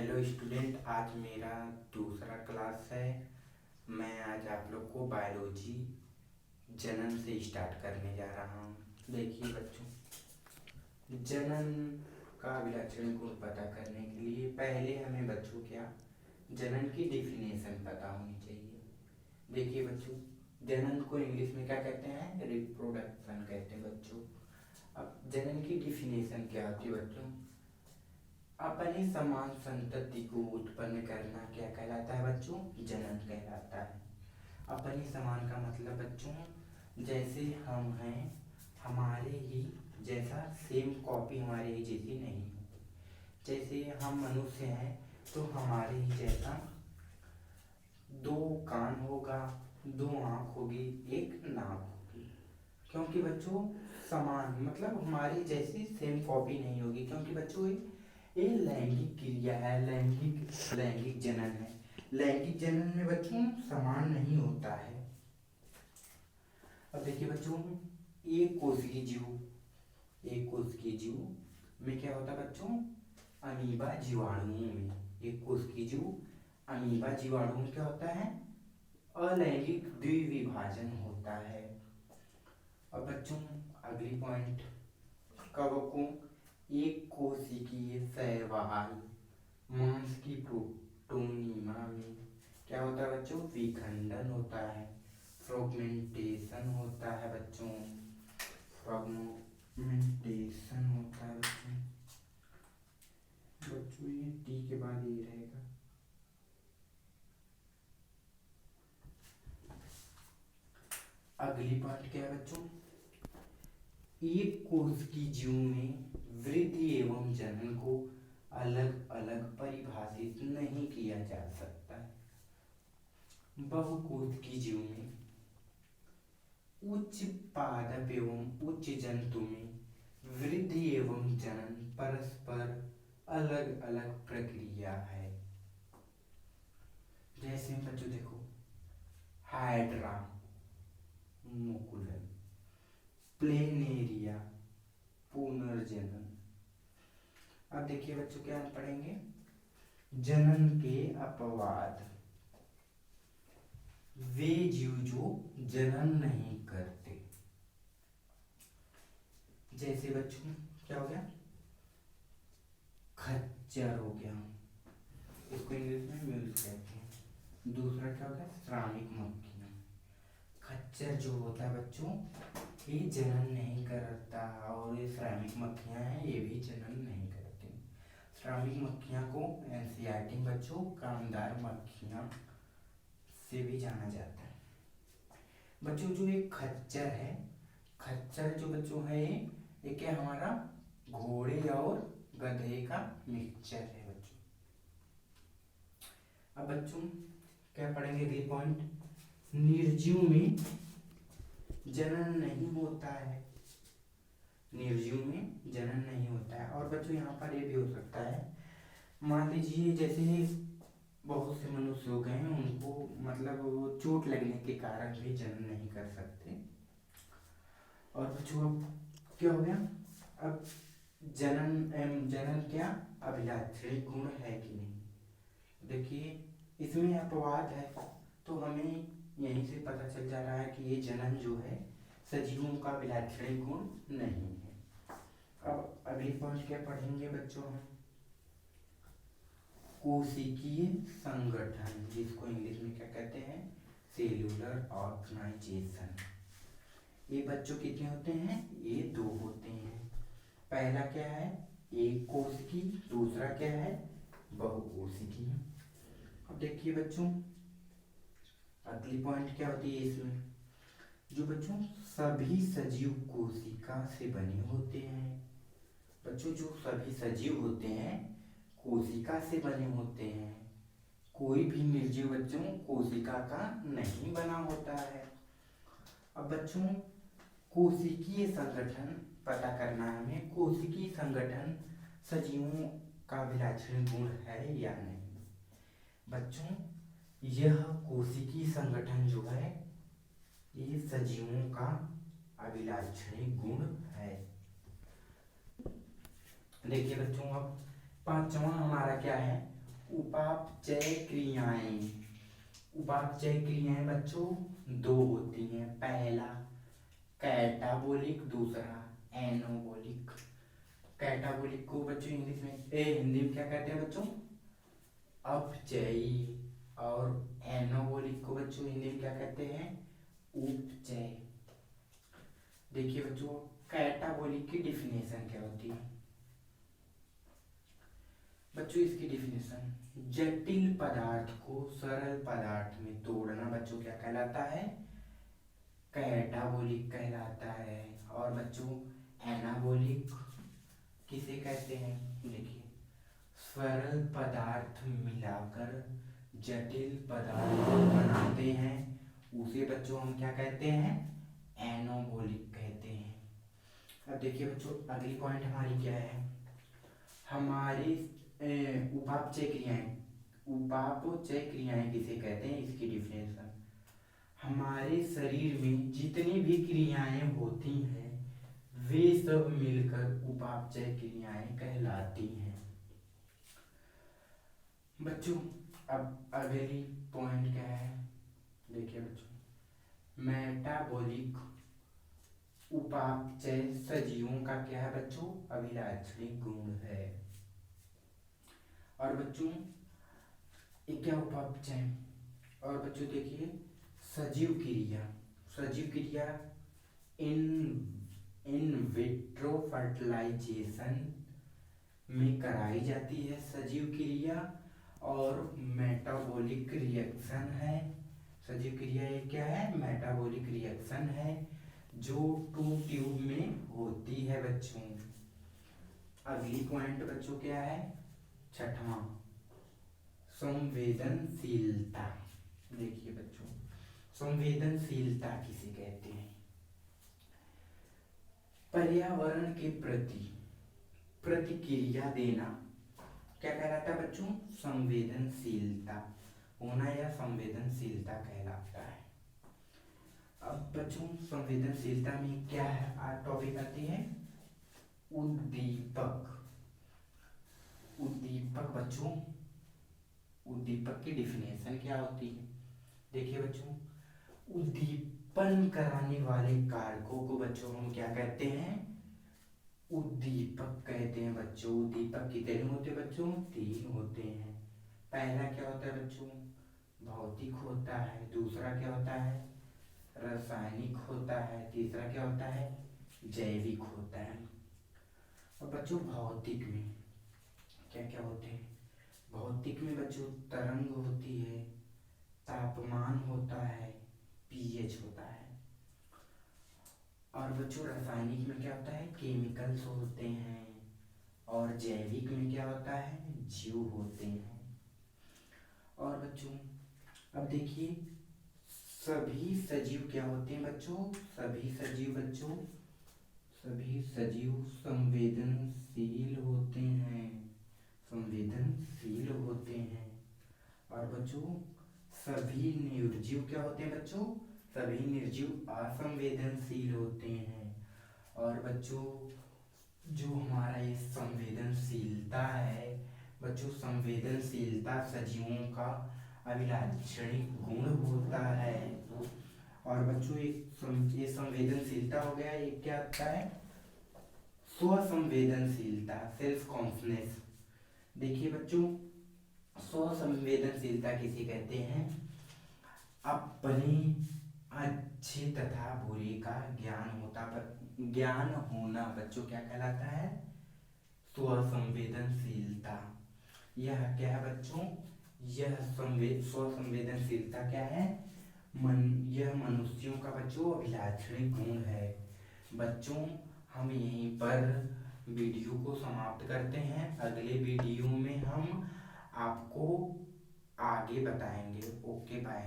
Hello student, आज मेरा दूसरा क्लास है। मैं आज आप लोग को बायोलॉजी जनन से स्टार्ट करने जा रहा हूँ। देखिए बच्चों, जनन का विलक्षण गुण पता करने के लिए पहले हमें बच्चों क्या जनन की डेफिनेशन पता होनी चाहिए। देखिए बच्चों, जनन को इंग्लिश में क्या कहते हैं? रिप्रोडक्शन कहते हैं बच्चों। अब जनन की डेफिनेशन क्या होती है बच्चों? अपनी समान संतति को उत्पन्न करना क्या कहलाता है बच्चों? जनन कहलाता है। अपनी समान का मतलब बच्चों, जैसे हम हैं हमारे ही जैसा सेम कॉपी हमारे ही जैसी नहीं है। जैसे हम मनुष्य हैं तो हमारे ही जैसा दो कान होगा, दो आँख होगी, एक नाक होगी। क्योंकि बच्चों समान मतलब हमारी जैसी सेम कॉपी नहीं होगी, क्योंकि बच्चों ये लैंगिक क्रिया है, लैंगिक जनन है। लैंगिक जनन में बच्चों समान नहीं होता है। अब देखिए बच्चों, एक कोशिकीय जीव में क्या होता है बच्चों? अमीबा जीवाणुओं में एक कोशिकीय जीव अमीबा जीवाणु में क्या होता है? अलैंगिक द्विविभाजन होता है। अब बच्चों अगली पॉइंट, कवकों एक कोशिकीय शैवाल मांस की प्रोटोनीमा में क्या होता है बच्चों? विखंडन होता है, फ्रॉगमेंटेशन होता है बच्चों। फ्रॉगमेंटेशन होता है बच्चों ये टी के बाद ये रहेगा। अगली पार्ट क्या है बच्चों? एक कोश की जीव में वृद्धि एवं जनन को अलग अलग परिभाषित नहीं किया जा सकता है। बहुकोश की जीव में उच्च पादप एवं उच्च जंतु में वृद्धि एवं जनन परस्पर अलग अलग प्रक्रिया है। जैसे बच्चों देखो, हाइड्रा, मुकुलन, प्लेनेरिया, पुनर्जनन। अब देखिए बच्चों क्या पढ़ेंगे? जनन के अपवाद, वे जीव जो जनन नहीं करते। जैसे बच्चों क्या हो गया? खच्चर हो गया, इसको इंग्लिश में म्यूज कहते हैं। दूसरा क्या हो गया? श्रमिक मक्खियाँ। खच्चर जो होता है बच्चों ये जनन नहीं करता, और ये श्रमिक मक्खियाँ हैं ये भी जनन नहीं करती। श्रमिक मक्खियाँ को एनसीईआरटी बच्चों कामदार मक्खियाँ से भी जाना जाता है। बच्चों जो एक खच्चर है, खच्चर जो बच्चों है ये क्या हमारा घोड़े और गधे का मिक्सचर है बच्चों। अब बच्चों क्या पढ़ेंगे? अगली पॉइंट, निर्जीव में जनन नहीं होता है। निर्जीव में जनन नहीं होता है। और बच्चों यहाँ पर ये भी हो सकता है, मान लीजिए जैसे बहुत से मनुष्य हो गए हैं उनको मतलब चोट लगने के कारण भी जनन नहीं कर सकते। और बच्चों अब क्या हो गया? अब जनन क्या अभिलाक्षणी गुण है कि नहीं? देखिए इसमें अपवाद है, तो हमें यहीं से पता चल जा रहा है कि ये जनन जो है सजीवों का अभिलाक्षणी गुण नहीं है। अब अगली पॉइंट क्या पढ़ेंगे बच्चों? हम कोशिकीय संगठन, जिसको इंग्लिश में क्या कहते हैं? Cellular organisation. ये बच्चों कितने होते हैं? ये दो होते हैं। पहला क्या है? एक कोशिकी, दूसरा क्या है? बहुकोशिकी। अब देखिए बच्चों अगली पॉइंट क्या होती है इसमें? जो बच्चों सभी सजीव कोशिका से बने होते हैं। बच्चों जो सभी सजीव होते हैं कोशिका से बने होते हैं। कोई भी निर्जीव बच्चों कोशिका का नहीं बना होता है। अब बच्चों कोशिकीय संगठन पता करना है हमें, कोशिकीय संगठन सजीवों का अभिलाक्षणी गुण है या नहीं। बच्चों यह कोशिकीय संगठन जो है ये सजीवों का अभिलाक्षणी गुण है। देखिए बच्चों अब पांचवा हमारा क्या है? उपापचय क्रियाएं। उपापचय क्रियाएं बच्चों दो होती हैं, पहला कैटाबोलिक, दूसरा एनोबोलिक। कैटाबोलिक को बच्चों इंग्लिश में हिंदी में क्या कहते हैं बच्चों? अपचयी। और एनोबोलिक को बच्चों हिंदी में क्या कहते हैं? उपचय। देखिए बच्चों, कैटाबोलिक की डिफिनेशन क्या होती है बच्चों? इसकी डिफिनेशन, जटिल पदार्थ को सरल पदार्थ में तोड़ना बच्चों क्या कहलाता है? कैटाबोलिक कहलाता है। और बच्चों एनाबोलिक किसे कहते हैं? देखिए, सरल पदार्थ मिलाकर जटिल पदार्थ बनाते हैं, उसे बच्चों हम क्या कहते हैं? एनोबोलिक कहते हैं। अब देखिए बच्चों, अगली पॉइंट हमारी क्या है? हमारी उपापचय क्रियाएं। उपापचय क्रियाएं किसे कहते हैं? इसकी डिफिनेशन, हमारे शरीर में जितनी भी क्रियाएं होती हैं वे सब मिलकर उपापचय क्रियाएं कहलाती हैं। बच्चों अब अगली पॉइंट क्या है? देखिए बच्चों, मेटाबॉलिक उपापचय सजीवों का क्या है बच्चों? अभिलाक्षणिक गुण है। और बच्चों ये क्या उपापचय? और बच्चों देखिए, सजीव क्रिया। सजीव क्रिया इन विट्रो फर्टिलाइजेशन में कराई जाती है सजीव क्रिया, और मेटाबॉलिक रिएक्शन है। सजीव क्रिया ये क्या है? मेटाबॉलिक रिएक्शन है जो टू ट्यूब में होती है बच्चों। अगली पॉइंट बच्चों क्या है? छठवां, संवेदनशीलता। देखिए बच्चों, संवेदनशीलता किसे कहते हैं? पर्यावरण के प्रति प्रतिक्रिया देना क्या कहलाता है बच्चों? संवेदनशीलता होना या संवेदनशीलता कहलाता है। अब बच्चों संवेदनशीलता में क्या है? आज टॉपिक आती है उद्दीपक। उद्दीपक बच्चों, उद्दीपक की डिफिनेशन क्या होती है? देखिए बच्चों, उद्दीपन कराने वाले कारकों को बच्चों हम क्या कहते हैं? उद्दीपक कहते हैं बच्चों। उद्दीपक कितने होते हैं बच्चों? 3 होते हैं। पहला क्या होता है बच्चों? भौतिक होता है। दूसरा क्या होता है? रासायनिक होता है। तीसरा क्या होता है? जैविक होता है। और बच्चों भौतिक में क्या क्या होते हैं? भौतिक में बच्चों तरंग होती है, तापमान होता है, पीएच होता है। और बच्चों रासायनिक में क्या होता है? केमिकल्स होते हैं। और जैविक में क्या होता है? जीव होते हैं। और बच्चों अब देखिए, सभी सजीव क्या होते हैं बच्चों? सभी सजीव बच्चों, सभी सजीव संवेदनशील होते हैं। संवेदनशील होते हैं। और बच्चों सभी निर्जीव क्या होते हैं बच्चों? सभी निर्जीव असंवेदनशील होते हैं। और बच्चों जो हमारा ये संवेदनशीलता है बच्चों, संवेदनशीलता सजीवों का अभिलाक्षणिक गुण होता है। और बच्चों ये संवेदनशीलता हो गया, ये क्या होता है? स्वसंवेदनशीलता, सेल्फ कॉन्फिडेंस। देखिए बच्चों, स्वसंवेदनशीलता किसे कहते हैं? अपने अच्छे तथा बुरे का ज्ञान होना बच्चों क्या कहलाता है? स्वसंवेदनशीलता। यह क्या है बच्चों? यह स्वसंवेदनशीलता क्या है? यह मनुष्यों का बच्चों अभिलाक्षणिक गुण है। बच्चों हम यहीं पर वीडियो को समाप्त करते हैं। अगले वीडियो में हम आपको आगे बताएंगे। Okay bye.